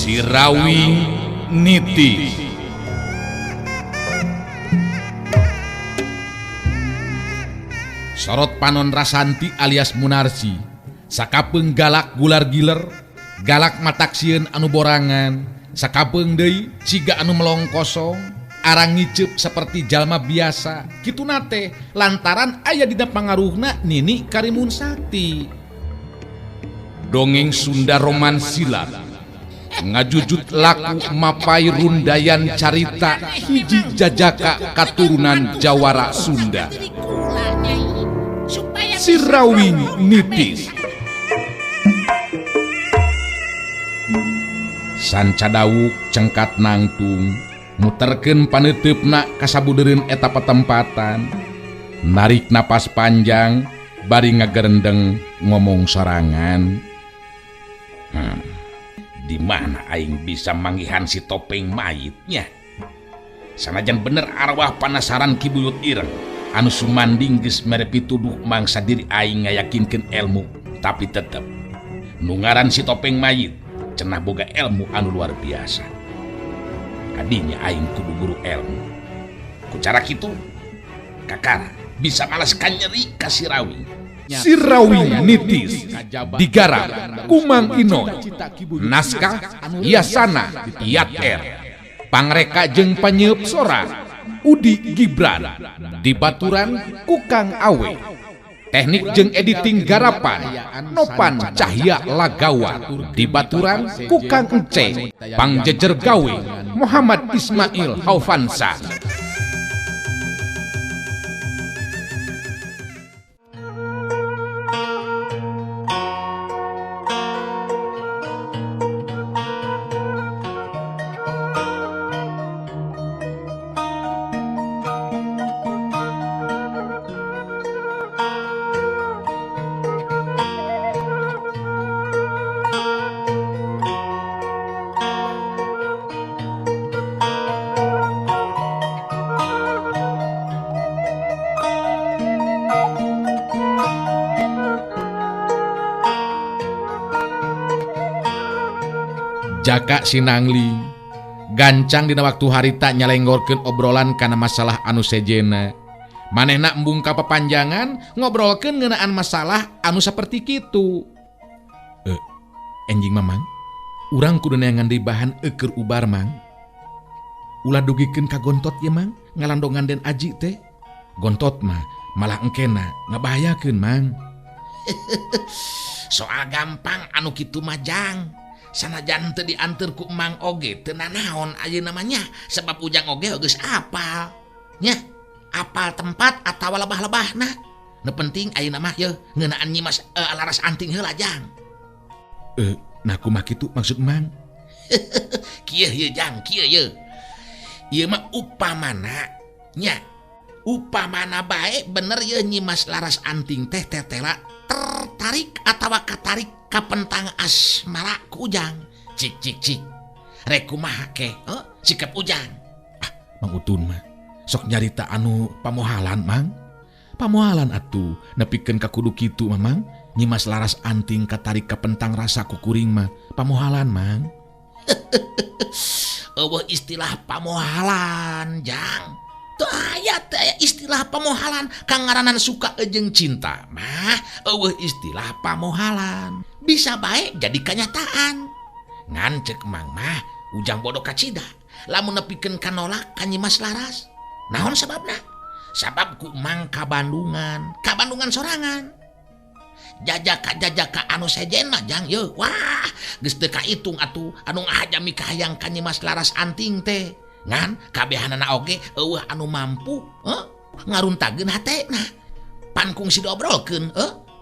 Si Rawing Nitis. Sorot Panon Rasanti alias Munarsi, sakapeung galak gular giler, galak mataksieun anu borangan, sakapeung deui ciga anu melong kosong, arang ngiceup seperti jalma biasa, kitu nate lantaran aya dina pangaruhna Nini Karimun Sakti. Dongeng Sunda Romansilat ngajujut laku mapai rundayan carita hiji jajaka katurunan Jawara Sunda. Si Rawing Nitis. Sanca dawuk cengkat nangtung, muterkeun paneuteup kasabudereun eta patempatan, narik napas panjang bari ngagerendeng ngomong sorangan. Di mana aing bisa manggihan si topeng mayitnya? Sanajan bener arwah panasaran kibuyut ireng anu sumanding geus mere pituduh mangsa diri aing ngayakinkeun ilmu, tapi tetep nu ngaran si topeng mayit cenah boga ilmu anu luar biasa. Kadinya aing kudu guru ilmu. Ku cara kitu kakara bisa malaskan nyeri ka si Rawing. Si Rawing Nitis digarap Kumang Inoy, naskah Yasana Yat R, pangreka jeung panyeup sora Udi Gibran, dibaturan Kukang Awe, teknik jeung editing garapan Nopan Cahya Lagawa, dibaturan Kukang Ence, pangjejer gawe Muhammad Ismail Haufansa. Jaka Sinangling gancang dina waktu harita nyalenggorkeun obrolan kana masalah anu sejena. Manehna embung ka papanjangan ngobrolkeun ngeunaan masalah anu saperti kitu. Enjing Mamang, urang kudu neangan deui bahan keur ubar Mang. Ulah dugikeun ka Gontot ye Mang, ngalandongan Den Aji teh. Gontot mah malah engkena ngabahayakeun Mang. Soal gampang anu kitu mah Jang. Sanajan teu dianteur ku Mang oge teu nanaon ayeuna namanya, sebab ujang oge geus apal nya, apal tempat atawa lebah-lebahna. Nu penting ayeuna mah yeuh ngeunaan nyimas laras anting heula Jang. Nah kumaha kitu maksud Mang? Kieu ye Jang, kieu ye. Ieu mah upamana nya, upamana bae bener ye nyimas laras anting teh tetela tertarik atawa katarik ka pentang asmara ku Ujang. Cik rek kumaha ke sikap Ujang? Mang Utun mah sok nyarita anu pamohalan Mang. Pamohalan atuh nepikeun ka kudu kitu Mamang. Nyimas laras anting katarik ka pentang rasa ku kuring mah pamohalan Mang. Eueuh istilah pamohalan Jang. Teu aya istilah pamohalan kang ngaranan suka jeung cinta mah eueuh istilah pamohalan. Bisa bae jadi kenyataan. Ngan ceuk Mang mah Ujang bodoh kacida lamun nepikeun kanolak ka Nyimas Laras. Naon sababna? Sabab ku Mang ka Bandungan sorangan. Jajaka anu sejen mah Jang yeuh. Wah, geus teu kahitung atuh anu ngahajami kahayang ka Nyimas Laras anting teh. Ngan kabehanana oge eueuh anu mampu ngaruntageun hatena. Pan kungsi diobrolkeun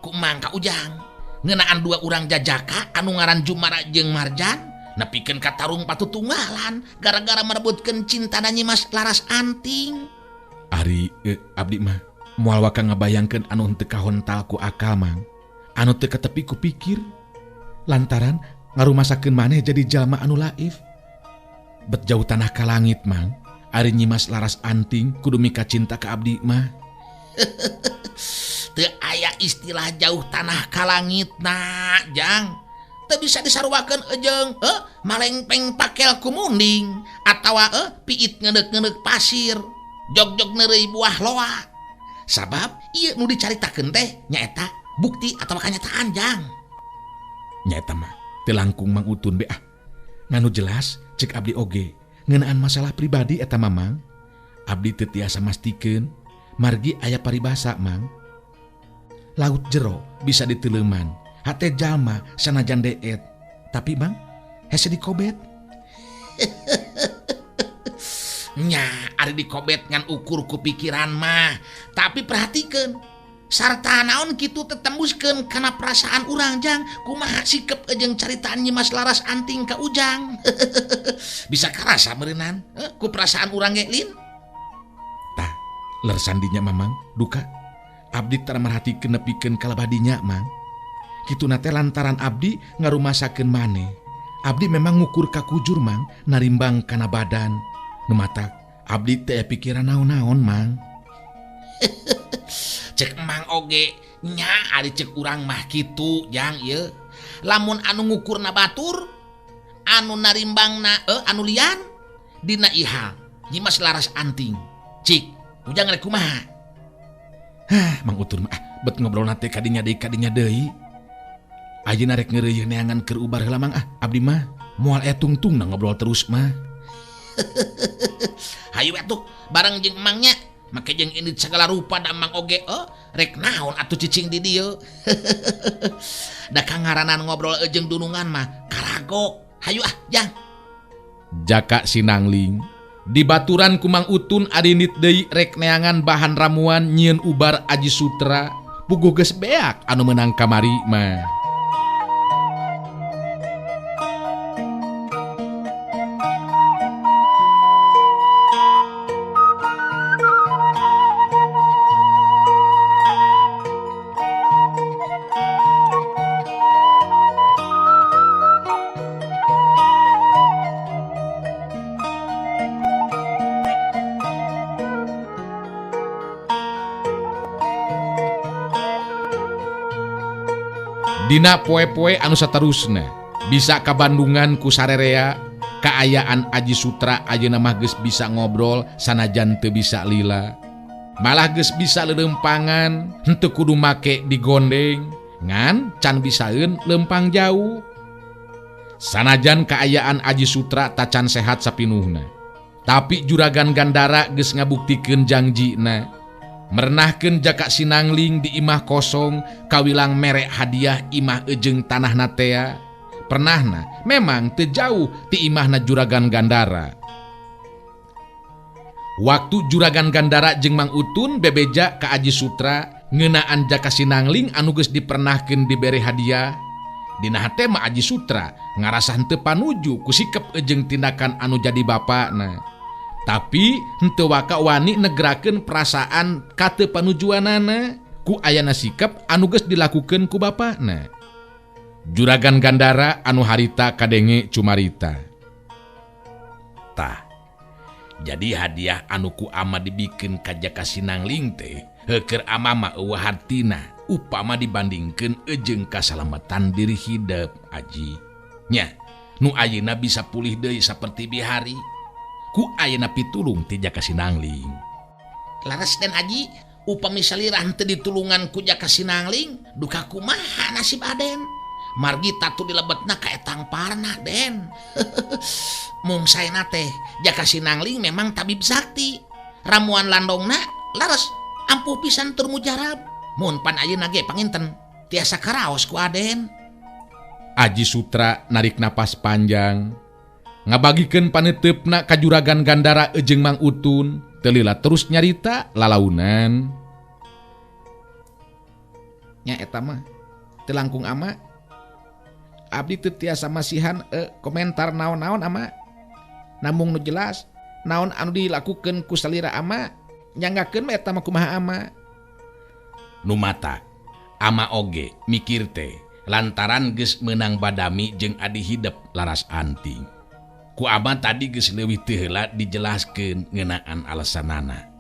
ku Mang ka Ujang. Ngeunaan dua urang jajaka anu ngaran Jumara jeung Marjan nepikeun ka tarung patutunggalan gara-gara merebutkeun cintana Nyimas Laras anting. Ari abdi mah moal waka ngabayangkeun anu henteu kahontal ku akal Mang. Anu teu katepi ku pikir lantaran ngarumasakeun maneh jadi jalma anu laif. Bet jauh tanah ka langit Mang, ari Nyimas Laras anting kudu mika cinta ka abdi mah. Teu aya istilah jauh tanah ka langit na Jang. teu bisa disarwakeun ejeng malengpeng pakel ku munding atawa piit ngedeuk-ngedeuk pasir jog-jog neureuy buah loa sabab ieu nu dicaritakeun teh nyaeta bukti atawa kanyataan jang nyaeta mah teu langkung Mang Utun be nganu jelas cek abdi oge ngeunaan masalah pribadi eta mamang abdi teu tiasa mastikeun margi aya paribasa Mang laut jero bisa diteleuman hate jalma sanajan deet tapi Mang hese dikobet nya ari dikobet ngan ukur ku pikiran mah tapi perhatikeun sarta naon kitu tetembuskeun kana perasaan urang jang kumaha sikep ejeng caritaan Nyi Mas Laras Anting ka Ujang bisa karasa meureunnan ku perasaan urang ge Lin tah ler sandinya mamang duka abdi tara marhatikeun nepikeun kalabadinya Mang kitu nate lantaran abdi ngarumasakeun maneh abdi memang ngukur ka kujur Mang narimbang kana badan nu matak abdi teu pikiran naon-naon Mang cek emang oge nya ari cek urang mah kitu jang ieu lamun anu ngukurna batur anu narimbangna anu lian dina ihal Nyi Mas Laras Anting cik Ujang rek kumaha Mang Utun mah bet ngobrol nate kadinya deui ayeuna rek ngeureuyeuh neangan keur ubar heula Mang abdi mah moal tungtung ngobrol terus mah hayu atuh bareng jeung emangnya make jeung ini segala rupa da emang oge rek naon atuh cicing di dieu da kangaranan ngobrol jeung dunungan mah karagok hayu jang Jaka Sinangling dibaturan ku Mang Utun adinit deui rek neangan bahan ramuan nyieun ubar Aji Sutra puguh geus beak anu meunang kamari mah Dina poe-poe anu saterusna bisa ka Bandungan ku sarerea kaayaan Aji Sutra ayeuna mah geus bisa ngobrol sanajan teu bisa lila malah geus bisa lelempangan henteu kudu make digondeng ngan can bisaeun lempang jauh sanajan kaayaan Aji Sutra tacan sehat sapinuhna tapi Juragan Gandara geus ngabuktikeun janjina merenahkeun Jaka Sinangling di imah kosong kawilang merek hadiah imah ejeng tanah natea pernahna memang teu jauh ti imahna Juragan Gandara waktu Juragan Gandara jeung Mang Utun bebeja ka Aji Sutra ngeunaan Jaka Sinangling anu geus dipernahkeun dibere hadiah dina hate mah Aji Sutra ngarasa henteu panuju ku sikep ejeng tindakan anu jadi bapakna tapi henteu waka wani negerakeun perasaan ka teu panujuanana ku ayana sikap anu geus dilakukeun ku bapakna. Juragan Gandara anu harita kadenge cumarita. Tah, jadi hadiah anu ku ama dibikeun ka Jaka Sinangling teh heukeur ama mah eueuh hartina upama dibandingkeun ejeng kasalamatan diri hidup Aji. Nya, nu ayeuna bisa pulih deui saperti bihari. Ku ayeuna pitulung ti Jaka Sinangling. Laras dan Aji, upami salirah teu ditulungan ku Jaka Sinangling, duka kumaha nasib Aden? Margi tatu dilebetna ka etang parna Den. Mung saena teh Jaka Sinangling memang tabib sakti. Ramuan landongna laras ampuh pisan tur mujarab. Mun pan ayeuna ge panginten tiasa karaos ku Aden. Aji Sutra narik napas panjang ngabagikeun paneteupna ka Juragan Gandara ejeng Mang Utun teu lila terus nyarita lalaunan. Nya eta mah teu langkung ama. Abdi teu tiasa masihan komentar naon-naon ama. Namung nu jelas naon anu dilakukeun ku salira ama nyanggakeun eta mah kumaha ama. Nu mata ama oge mikir teh lantaran geus meunang badami jeung adi hidep Laras Anting. Ku ama tadi geus leuwih teu heula dijelaskeun ngeunaan alesanana.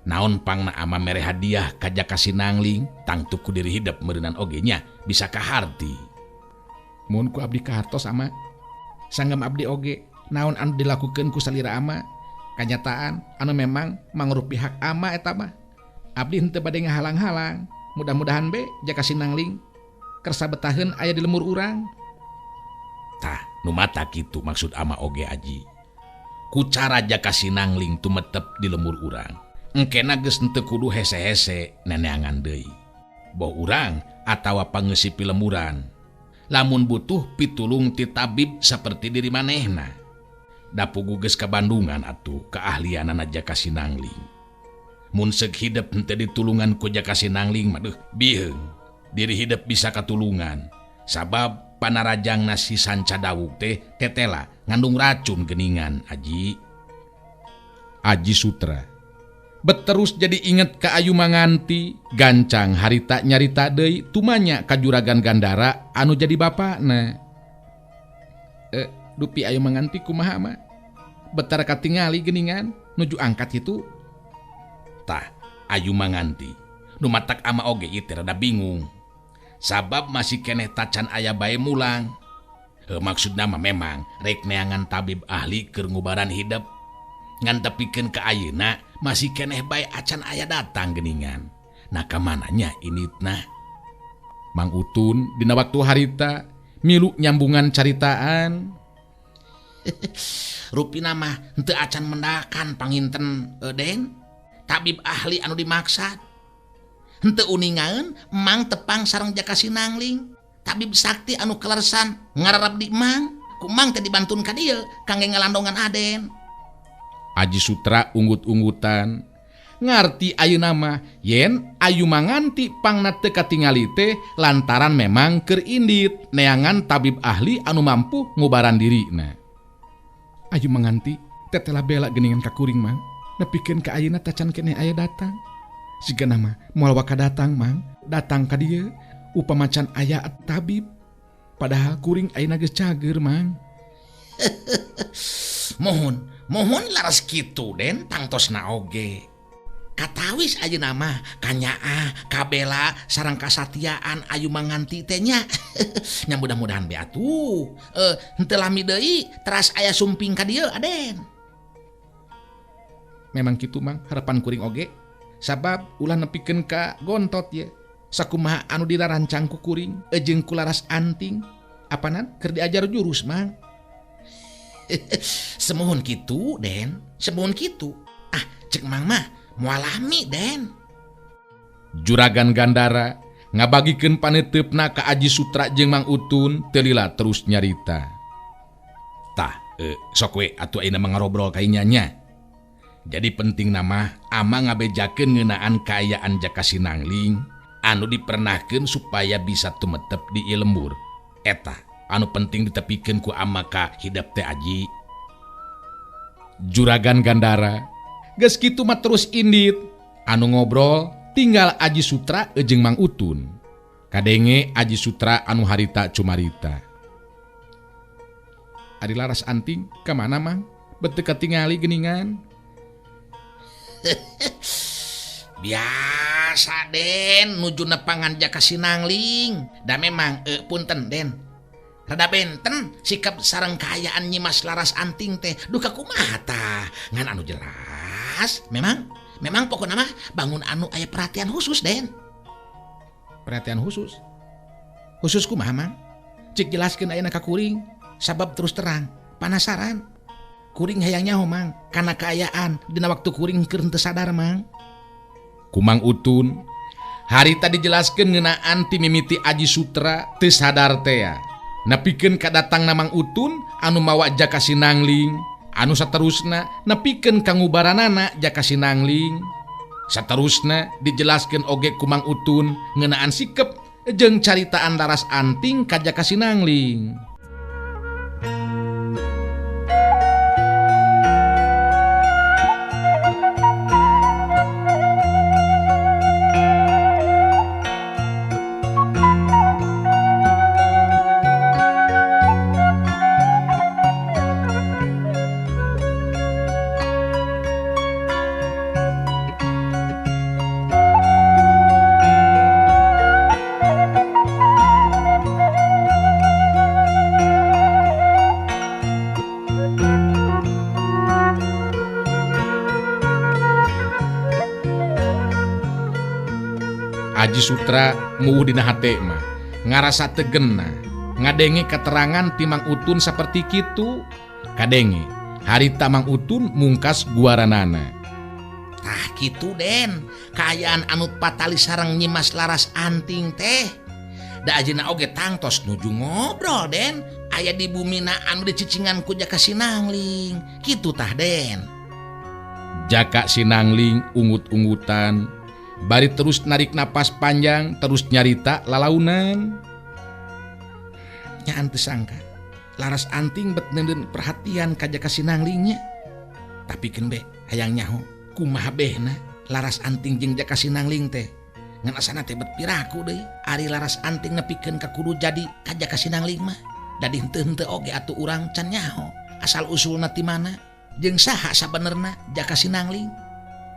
Naon pangna ama mere hadiah ka Jaka Sinangling tangtu ku diri hidep meureunan oge nya bisa kaharti. Mun ku abdi kahartos ama sanggam abdi oge naon anu dilakukeun ku salira ama kanyataan anu memang mangrupi hak ama eta mah abdi henteu bade ngahalang-halang. Mudah-mudahan be jaka sinangling kersa betaheun aya di lemur urang. Tah nu mata kitu maksud ama oge aji. Ku cara jaka sinangling tumetep di lemur urang engkena geus henteu kudu hese-hese neneangan deui boh urang atawa pangeusi lemuran lamun butuh pitulung ti tabib saperti diri manehna da pugu geus ka Bandungan atuh keahlianana jaka sinangling. Mun seug hidep henteu ditulungan ku jaka sinangling mah biheung diri hidep bisa katulungan sabab panarajangna si Sanca Dawug teh tetela ngandung racun geningan aji. Aji Sutra beterus jadi inget ka Ayu Manganti gancang harita nyarita deui tumanya ka Juragan Gandara anu jadi bapakna. Dupi Ayu Manganti kumaha mah betar katingali geningan nuju angkat itu. Tah Ayu Manganti nu matak ama oge ieu rada bingung sabab masih keneh tacan aya bae mulang. Maksudna mah memang rek neangan tabib ahli keur ngubaran hidep ngan tepikeun ka ayeuna masih keneh bae acan aya datang geningan. Nah kamananya initna Mang Utun dina waktu harita milu nyambungan caritaan. Rupina mah henteu acan mendakan panginten Den tabib ahli anu dimaksad. Henteu uningaeun Mang tepang sareng jaka sinangling tabib sakti anu kelersan ngararab di Mang ku Mang teh dibantun ka dieu kangge ngalandongan Aden. Aji Sutra unggut-unggutan ngarti ayeuna mah yen Ayu Manganti pangna teu katingali teh lantaran memang keur indit neangan tabib ahli anu mampu ngubaran dirina. Ayu Manganti tetela bela geningan ka kuring Mang nepikeun ka ayeuna tacan keneh aya datang. Sigana mah moal waka datang Mang datang ka dieu upamacan aya tabib padahal kuring ayeuna geus cager Mang. Mohon laras kitu Den tangtosna oge. Katawis ayeuna mah kanyaa kabela sareng kasatiaan Ayu Manganti teh nya. Nya mudah-mudahan be atuh henteu lami deui teras aya sumping ka dieu Aden. Memang kitu Mang harapan kuring oge sabab ulah nepikeun ka gontot ye sakumaha anu dirarancang ku kuring jeung ku laras anting apanan keur diajar jurus Mang. Semuhun kitu Den semuhun kitu cek Mang mah mualami Den. Juragan Gandara ngabagikeun paneteupna ka Aji Sutra jeung Mang Utun teu lila terus nyarita. Tah sok we atuh ayeuna mangarobrol ka inyanya. Jadi penting nama ama ngabejakeun ngeunaan kaayaan jaka sinangling anu dipernahkeun supaya bisa tumetep di ieu lembur. Eta anu penting ditepikeun ku ama ka hidep teh Aji. Juragan Gandara geus kitu mah terus indit anu ngobrol tinggal Aji Sutra jeung Mang Utun. Kadenge Aji Sutra anu harita cumarita. Ari laras anting ka mana Mang? Beuteuk katingali geningan. Biasa Den nuju nepangan jaka sinangling. Da memang punten Den rada benten sikap sareng kaayaan Nyimas Laras Anting teh duka kumaha tah ngan anu jelas memang pokokna mah bangun anu aya perhatian khusus Den. Perhatian khusus kumaha Mang? Cik jelaskeun ayeuna ka kuring sabab terus terang panasaran kuring hayang nyaho Mang kana kaayaan dina waktu kuring keur teu sadar Mang. Ku Mang Utun harita dijelaskeun ngeunaan ti mimiti Aji Sutra teu sadar teh nepikeun kadatangna Mang Utun anu mawa jaka sinangling anu saterusna nepikeun kangubaranana jaka sinangling. Saterusna dijelaskeun oge ku Mang Utun ngeunaan sikep jeung caritaan Laras Anting ka jaka sinangling. Aji Sutra muuh dina hate mah ngarasa tegena ngadenge keterangan ti Mang Utun seperti kitu. Kadenge harita Mang Utun mungkas guaranana. Tah gitu Den, kaayaan anu patali sareng Nyimas Laras Anting teh. Da ajeuna oge tangtos nuju ngobrol Den, aya di bumina anu dicicingan ku Jaka Sinangling. Kitu tah Den. Jaka Sinangling ungut-ungutan bari terus narik napas panjang terus nyarita lalaunan. Nya teu sangka Laras Anting bet neudeun perhatian ka Jaka Sinanglingnya. Tapi keun be hayang nyaho kumaha behna Laras Anting jeung Jaka Sinangling teh ngan asana teh bet piraku deui. Ari Laras Anting nepikeun ka kudu jadi ka Jaka Sinangling mah da henteu-henteu oge atuh urang can nyaho asal usulna ti mana jeung saha sabenerna Jaka Sinangling.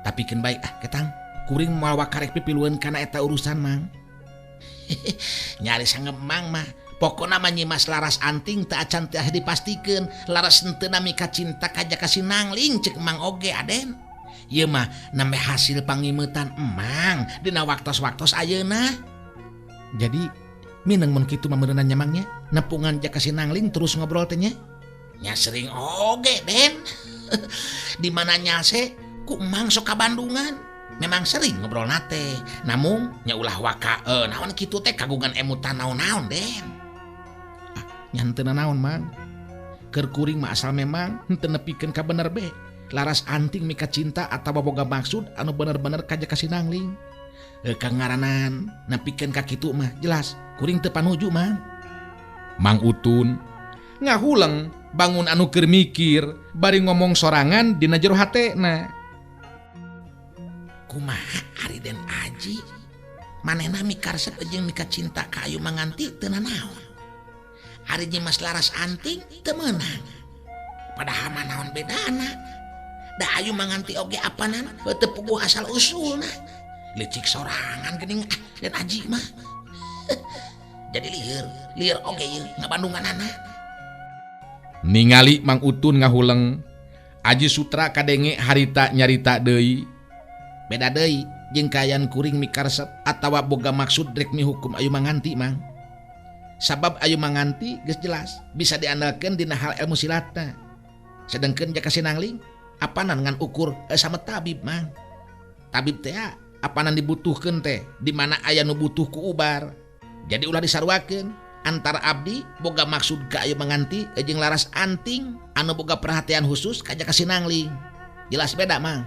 Tapi keun bae ketang kuring moal wakarek pipilueun kana eta urusan Mang. Nyari sangemang mah pokona mah Nyimas Laras Anting teu acan teh dipastikeun Laras henteu nami kacinta ka Jaka Sinangling ceuk Mang oge Aden. Ieu mah nambah hasil pangimeutan emang dina waktos-waktos ayeuna. Jadi mineng mun kitu mah meureunna nya Mangnya nepungan Jaka Sinangling terus ngobrol teh nya. Nya sering oge Den. Di mana nyase ku Mang sok ka Bandungan. Memang sering ngobrol nate. Namun nya ulah waka naon kitu teh kagungan emutan naon-naon Den. Nya henteu naon Mang. Keur kuring mah asal memang henteu nepikeun ka bener be. Laras Anting mika cinta atawa boga maksud anu bener-bener ka Jaka Sinangling. Kangaranan nepikeun ka kitu mah jelas kuring teu panuju Mang. Mang Utun ngahuleng bangun anu keur mikir bari ngomong sorangan dina jero hatena. Kumaha ari Den Aji manehna mikaresep jeung mika cinta ka Ayu Manganti teu nanaon. Ari Nyimas Laras Anting teu meunang. Padahal mah naon bedana. Da Ayu Manganti oge apanan teu puguh asal usulna. Licik sorangan geuning Den Aji mah. Jadi lieur oge ieu ngabandunganana. Ningali Mang Utun ngahuleng, Aji Sutra kadenge harita nyarita deui. Beda deui jeung kaayaan kuring mikaresep atawa boga maksud rek mihukum Ayu Manganti Mang. Sabab Ayu Manganti geus jelas bisa diandalkeun dina hal ilmu silatna. Sedengkeun Jaka Sinangling apanan ngan ukur sama tabib Mang. Tabib teh apanan dibutuhkeun teh di mana aya nu butuh ku ubar. Jadi ulah disarwakeun antara abdi boga maksud ka Ayu Manganti jeung Laras Anting anu boga perhatian khusus ka Jaka Sinangling. Jelas beda Mang.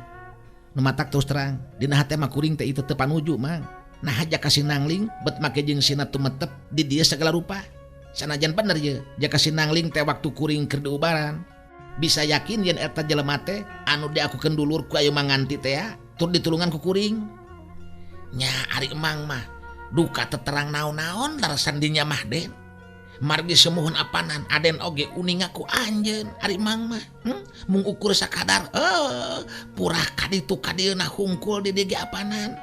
Nu matak terus terang dina hate mah kuring teh itu teu panuju Mang. Nah Jaka Sinangling bet make jeung sina tumetep di dieu segala rupa. Sanajan bener ye Jaka Sinangling teh waktu kuring keur diubaran bisa yakin yen eta jelema teh anu diakukeun dulur ku Ayu Manganti teh tur ditulungan ku kuring. Nya ari emang mah duka teterang naon-naon darasan dinya mah Den. Margi semuhun apanan Aden oge uning aku anjeun ari emang mah. Mung ukur sakadar purah kaditu kadieuna hungkul di dieu apanan.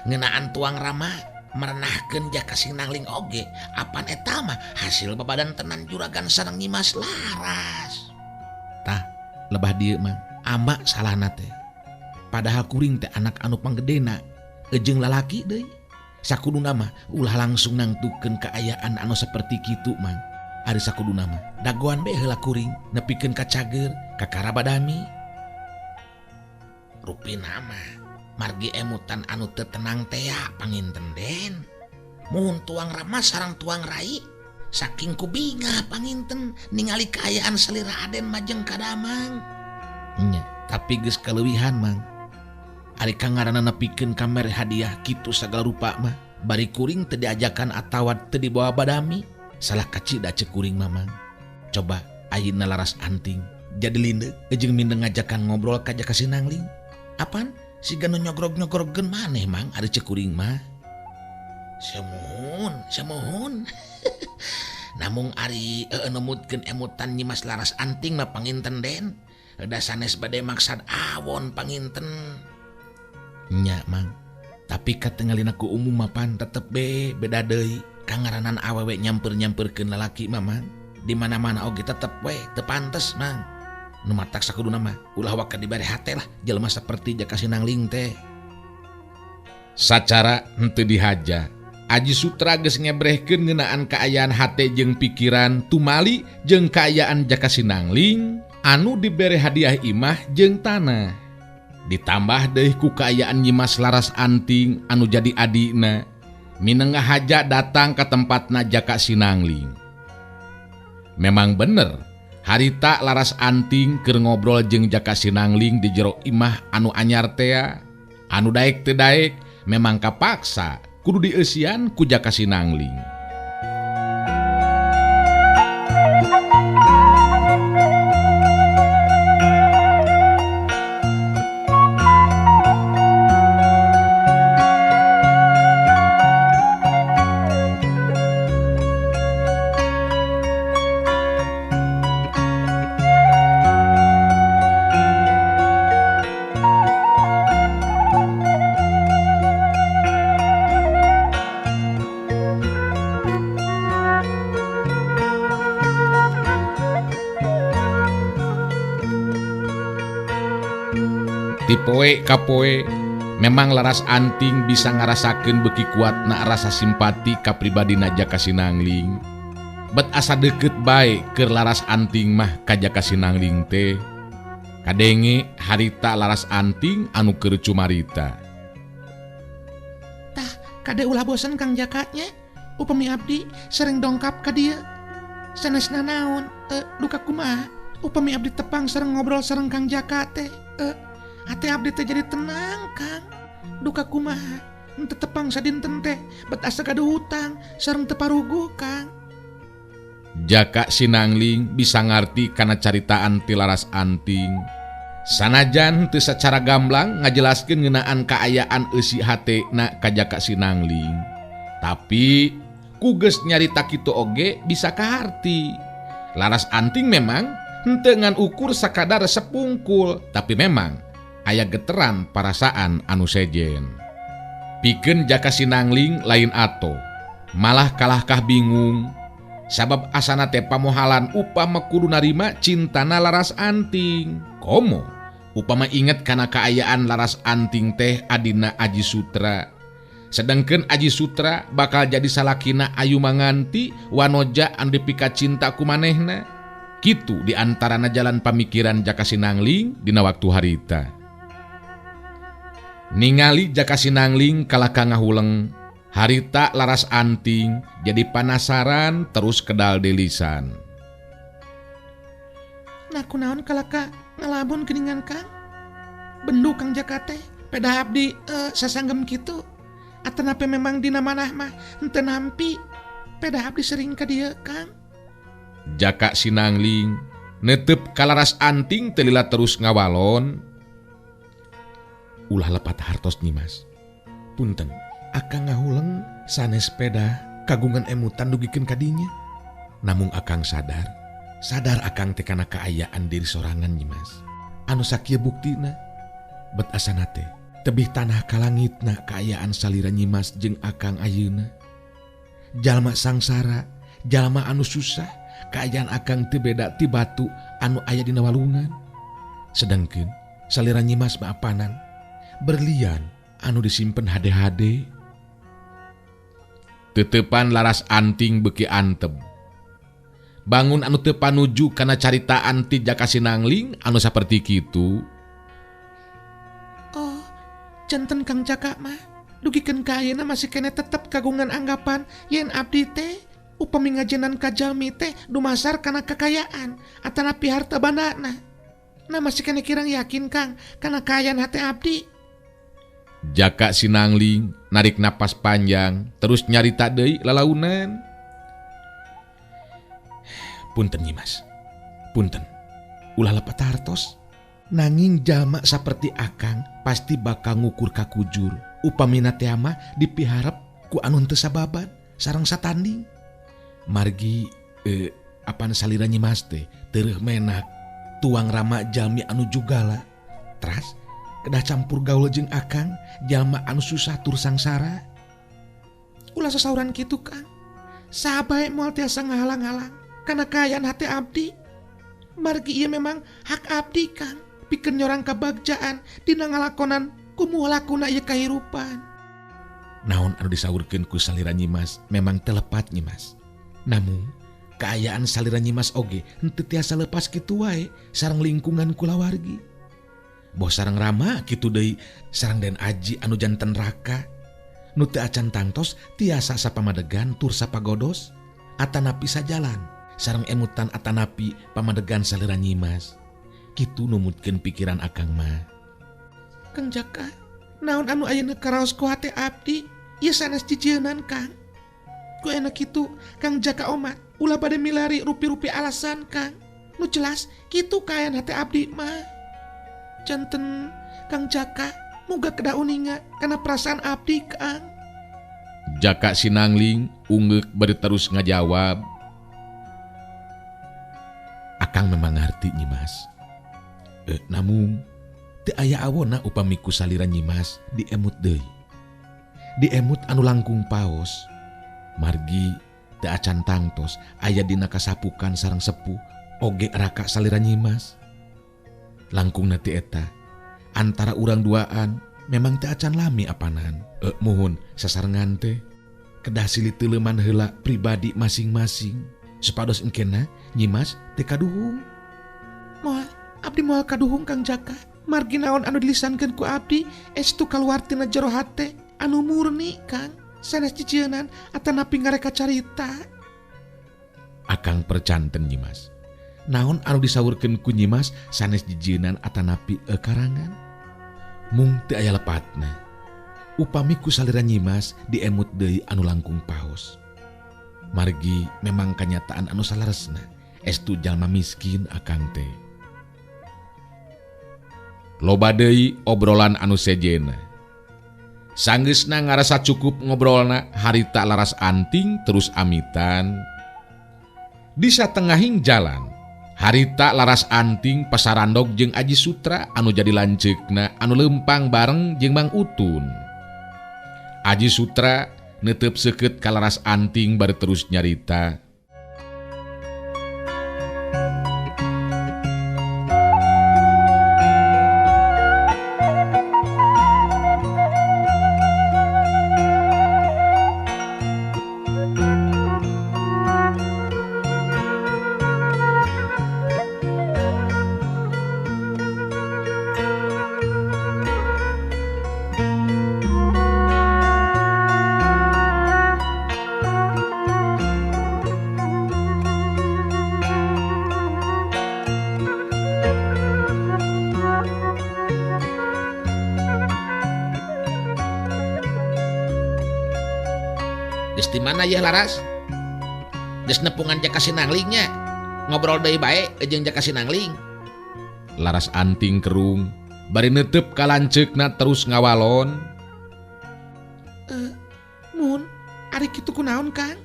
Ngeunaan tuang rama merenahkeun Jaka Sinangling oge apan eta mah hasil babadan tenan juragan sareng Nyimas Laras. Tah lebah dieu mah ama salahna teh. Padahal kuring teh anak anu panggedena jeung lalaki deui. Sakuduna mah ulah langsung nangtukeun kaayaan anu saperti kitu Mang. Ari sakuduna mah dagoan bae heula kuring nepikeun ka cager ka karabadami. Rupina mah margi emutan anu teu tenang teh panginten Den. Muhun tuang rama sareng tuang rai saking kubinga panginten ningali kaayaan salira Aden mah jeung kadamang. Nya, tapi geus kaleuwihan Mang. Ari kangarana nepikeun kamer hadiah kitu sagala rupa mah bari kuring teu diajakan atawa teu dibawa badami. Salah kacida ceuk kuring mah Mang. Coba ayeuna Laras Anting jadi lindeuk jeung mindeng ngajakan ngobrol ka Jaka Sinangling. Apaan? Siga nu nyogrog-nyogrogkeun maneh Mang ari ceuk kuring mah. Semuhun. Namung ari nemutkeun emutan Nyimas Laras Anting mah panginten Den. Da sanes bade maksad awon panginten. Nya Mang. Tapi katengalina ku umum mah pan tetep beda deui. Kangaranan awewe nyamper-nyamperkeun lalaki mah Mang. Di mana-mana oge tetep we teu pantes Mang. Nu matak sakuduna mah ulah waka dibere hate lah jelema saperti Jaka Sinangling teh. Sacara henteu dihaja, Aji Sutra geus ngebrehkeun ngeunaan kaayaan hate jeung pikiran tumali jeung kaayaan Jaka Sinangling anu dibere hadiah imah jeung tanah. Ditambah deui ku kaayaan Nyimas Laras Anting anu jadi adina, minengah haja datang ke tempatna Jaka Sinangling. Memang bener, harita Laras Anting keur ngobrol jeung Jaka Sinangling di jero imah anu anyar tea, anu daek teu daek memang kapaksa kudu dieusian ku Jaka Sinangling. Ti poe ka poe memang Laras Anting bisa ngarasakeun beuki kuatna rasa simpati ka pribadina Jaka Sinangling. Bet asa deukeut bae keur Laras Anting mah ka Jaka Sinangling teh. Kadenge harita Laras Anting anu keur cumarita. Tah, kade ulah bosen Kang Jaka nya. Upami abdi sering dongkap ka dieu. Sanesna naon? Duka kumaha? Upami abdi tepang sareng ngobrol sareng Kang Jaka teh. Hati abdi teh jadi tenang Kang. Duka kumaha henteu tepang sadinten teh bet asa gaduh hutang sareng teu paruguh Kang. Jaka Sinangling bisa ngarti kana caritaan ti Laras Anting. Sanajan teu sacara gamblang ngajelaskeun ngeunaan kaayaan eusi hatena ka Jaka Sinangling, tapi ku geus nyarita kitu oge bisa kaharti. Laras Anting memang henteu ngan ukur sakadar sepungkul, tapi memang aya geteran parasaan anu sejen. Pikeun Jaka Sinangling lain ato, malah kalahkah bingung. Sabab asana teh pamohalan upama kudu narima cintana Laras Anting. Komo upama inget kana kaayaan Laras Anting teh adina Aji Sutra. Sedengkeun Aji Sutra bakal jadi salakina ayu manganti wanoja anu dipika cinta ku manehna. Kitu diantarana jalan pamikiran Jaka Sinangling dina waktu harita. Ningali Jaka Sinangling kalaka ngahuleng, harita Laras Anting jadi penasaran terus kedal delisan. Nah kunaon kalaka ngalabun geuningan Kang? Bendu Kang Jaka teh peda abdi sasanggem kitu. Atanape memang dina manah mah henteu nampi. Peda abdi sering ka dieu Kang. Jaka Sinangling netep ka Laras Anting teu lila terus ngawalon. Ulah lepat hartos Nyimas. Punten, akang ngahuleng sanes sepeda kagungan emutan dugikeun ka dinya. Namung akang sadar akang teh kana kaayaan diri sorangan Nyimas. Anu sakieu buktina, bet asana teh tebih tanah ka langitna kaayaan salira Nyimas jeung akang ayeuna. Jalma sangsara, jalma anu susah, kaayaan akang teu beda ti batu anu aya dina walungan. Sedengkeun salira Nyimas maapanan berlian anu disimpen hade-hade. Tetepan Laras Anting beuki anteb. Bangun anu teu panuju kana caritaan ti Jaka Sinangling anu saperti kitu. Oh, janten Kang Jaka mah dugikeun ka ayeuna masih kene tetep kagungan anggapan yen abdi teh upami ngajenan ka jalmi teh dumasar kana kekayaan atanapi harta bandana. Nah masih kene kirang yakin Kang kana kaayaan hate abdi. Jaka Sinangling narik napas panjang terus nyarita deui lalaunan. Punten Nyimas, punten, ulah lepat hartos. Nanging jalma saperti akang pasti bakal ngukur kakujur upamina teh mah dipiharep ku anu teu sababan sareng satanding. Margi apana salira Nyimas teh teureum menak tuang rama jalmi anu jugala. Teras kedah campur gaul jeung akang jalma anu susah tur sangsara. Ulah sasauran kitu Kang. Sabae moal tiasa ngahalang-halang kana kaayaan hate abdi. Margi ieu memang hak abdi Kang. Pikeun nyorang kabagjaan dina ngalakonan kumuh lakuna ieu kahirupan. naon anu disaurkeun ku salira Nyimas memang telepat Nyimas. Namun kaayaan salira Nyimas oge henteu tiasa lepas kitu wae sareng lingkungan kulawargi. Boh sareng Rama kitu deui sareng Den Aji anu janten raka. Nu teu acan tangtos tiasa sapamadegan tur sapagodos atanapi sajalan sareng emutan atanapi pamadegan salira Nyimas. Kitu numutkeun pikiran akang mah. Kang Jaka, naon anu ayeuna karaos ku hate abdi? Ieu sanes jijieunnan Kang. Ku enak kitu Kang Jaka omat ulah bade milari rupi-rupi alasan Kang. Nu jelas kitu kaayaan hate abdi mah. Janten Kang Jaka muga kedah uninga kana perasaan abdi Kang. Jaka Sinangling ungeuk bari terus ngajawab. Akang memang ngarti Nyimas. Namun teu aya awona upami ku salira Nyimas diemut deui. Diemut anu langkung paos. Margi teu acan tangtos aya dina kasapukan sareng sepuh oge raka salira Nyimas. Langkungna ti eta antara urang duaan memang teu acan lami apanan. Muhun sasarengan teh kedah silih teuleman heula pribadi masing-masing. Supados engkena Nyimas teu kaduhung. Moal abdi moal kaduhung Kang Jaka. Margi naon anu dilisankeun ku abdi estu kaluar tina jero hate anu murni Kang. Sanes jijieunnan atanapi ngareka carita. Akang percanten Nyimas. Naon anu disaurkeun ku Nyimas sanes jijieunnan atanapi karangan. Mung teu aya lepatna. Upami ku salira Nyimas diemut deui anu langkung paos. Margi memang kanyataan anu salaresna estu jalma miskin akang teh. Loba deui obrolan anu sejena. Sanggeusna ngarasa cukup ngobrolna harita laras anting terus amitan. Di satengahing jalan harita laras anting pasarandog jeung Aji Sutra anu jadi lanceukna anu lempang bareng jeung Mang Utun. Aji Sutra neuteup seukeut ka laras anting bari terus nyarita. Geus di mana ya Laras? Geus nepungan Jaka Sinanglingnya. Ngobrol deui bae jeung Jaka Sinangling. Laras anting kerung bari neuteup ka lanceukna terus ngawalon. Mun, ari kitu kunaon Kang?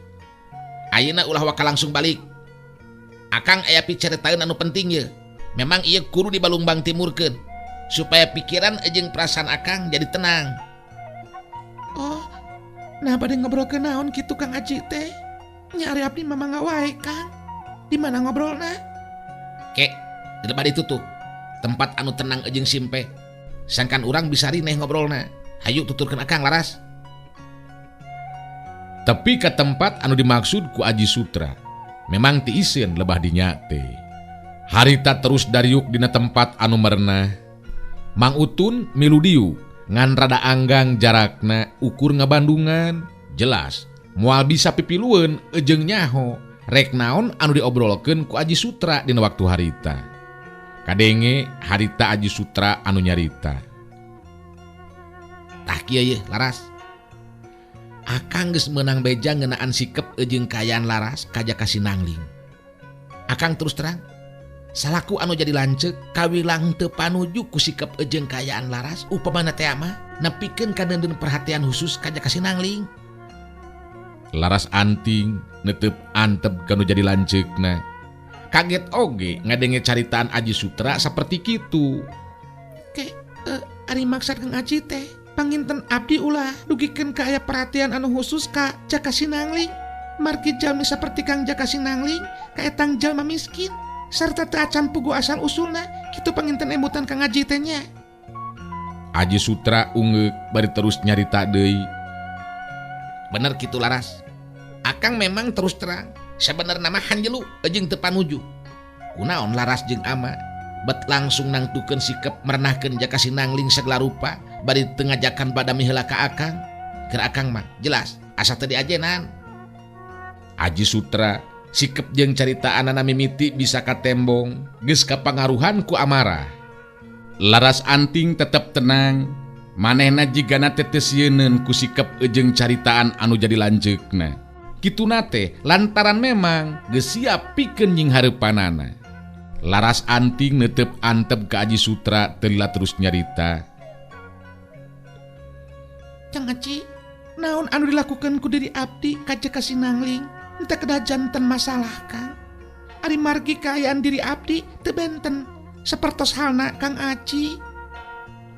Ayeuna ulah waka langsung balik. Akang aya picaritaeun anu penting ye. Memang ieu kudu dibalungbang timurkeun supaya pikiran jeung perasaan akang jadi tenang. Oh, nah bade ngobrol ke naon kitu Kang Aji teh? Nyari abdi mamangga wae Kang. Di mana ngobrolna? Kek, di bade tutup. Tempat anu tenang jeung simpe. Sangkan urang bisa rineh ngobrolna. Hayu tuturkeun akang Laras. Tapi ke tempat anu dimaksud ku Aji Sutra memang ti isieun lebah dinya teh. Harita terus dariuk dina tempat anu merenah. Mang Utun milu diu ngan rada anggang jarakna ukur ngabandungan. Jelas moal bisa pipilueun jeung nyaho rek naon anu diobrolkeun ku Aji Sutra dina waktu harita. Kadenge harita Aji Sutra anu nyarita. Tah kieu ye Laras. Akang geus meunang beja ngeunaan sikep jeung kaayaan Laras ka Jaka Sinangling. Akang terus terang salaku anu jadi lanceuk kawilang teu panuju ku sikep jeung kaayaan Laras upamana teh mah nepikeun kadeundeun perhatian khusus ka Jaka Sinangling. Laras anting neuteup antep kanu jadi lanceukna. Kaget oge ngadenge caritaan Aji Sutra saperti kitu. Ke, ari maksud Kang Aji teh panginten abdi ulah dugikeun ka aya perhatian anu khusus ka Jaka Sinangling. Margi jalmi saperti Kang Jaka Sinangling kaetang jalma miskin sarta teu acan pugu asal usulna kitu panginten emutan Kang Aji teh nya. Aji Sutra ungeuk bari terus nyarita deui. Bener gitu Laras. Akang memang terus terang sebenarnya mah hanjelu jeung teu panuju. Kunaon Laras jeung ama bet langsung nangtukeun sikep merenahkeun jaka Sinangling segala rupa bari teu ngajakan badami heula ka akang. Keur akang mah jelas asa teu diajenan. Aji Sutra sikep jeung caritaanana mimiti bisa katembong geus kapangaruhan ku amarah. Laras Anting tetep tenang, manehna jigana tetesieun ku sikep jeung caritaan anu jadi lanceukna. Kituna teh lantaran memang geus siap pikeun nying hareupanana. Laras Anting neuteup antep ka Aji Sutra teu lila terus nyarita. Cang Aji, naon anu dilakukan ku diri abdi ka Jaka Sinangling teu kedah janten masalah Kang. Ari margi kaayaan diri abdi teu benten sapertos halna Kang Aji.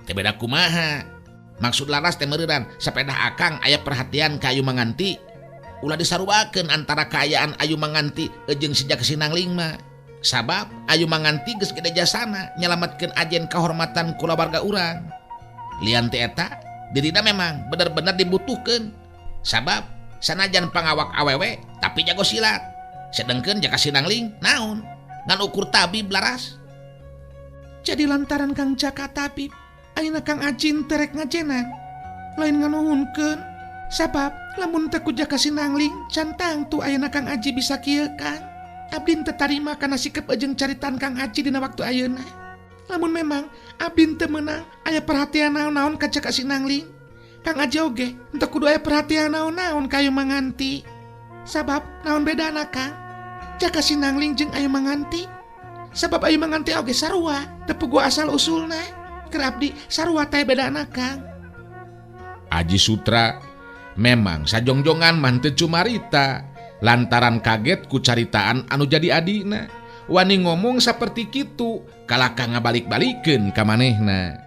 Teu beda kumaha. Maksud Laras teh meureun sapeda akang aya perhatian ka Ayu Manganti. Ulah disaruakeun antara kaayaan Ayu Manganti jeung si Jaka Sinangling mah. Sabab Ayu Manganti geus gede jasana nyalametkeun ajen kahormatan kulawarga urang. Lian teh eta dirina memang bener-bener dibutuhkeun. Sabab sanajan pangawak awewe tapi jago silat. Sedengkeun Jaka Sinangling naon? Ngan ukur tabib Laras. Jadi lantaran Kang Jaka tabib, ayeuna Kang Aji teu rek ngajenan. Lain nganuhunkeun. Sabab lamun teu ku Jaka Sinangling can tangtu ayeuna Kang Aji bisa kieu Kang. Abdi teu tarima kana sikep jeung caritan Kang Aji dina waktu ayeuna. Lamun memang abdi teu meunang aya perhatian naon-naon ka Jaka Sinangling, Kang Aji oge teu kudu aya perhatian naon-naon ka Ayu Manganti. Sabab naon bedana Kang? Jaka Sinangling jeung Ayu Manganti. Sabab Ayu Manganti oge sarua, teu puguh asal usulna. Keur abdi sarua teh bedana Kang. Aji Sutra memang sajongjongan mah teu cumarita lantaran kaget ku caritaan anu jadi adina. Wani ngomong saperti kitu kalaka ngabalik-balikeun ka manehna.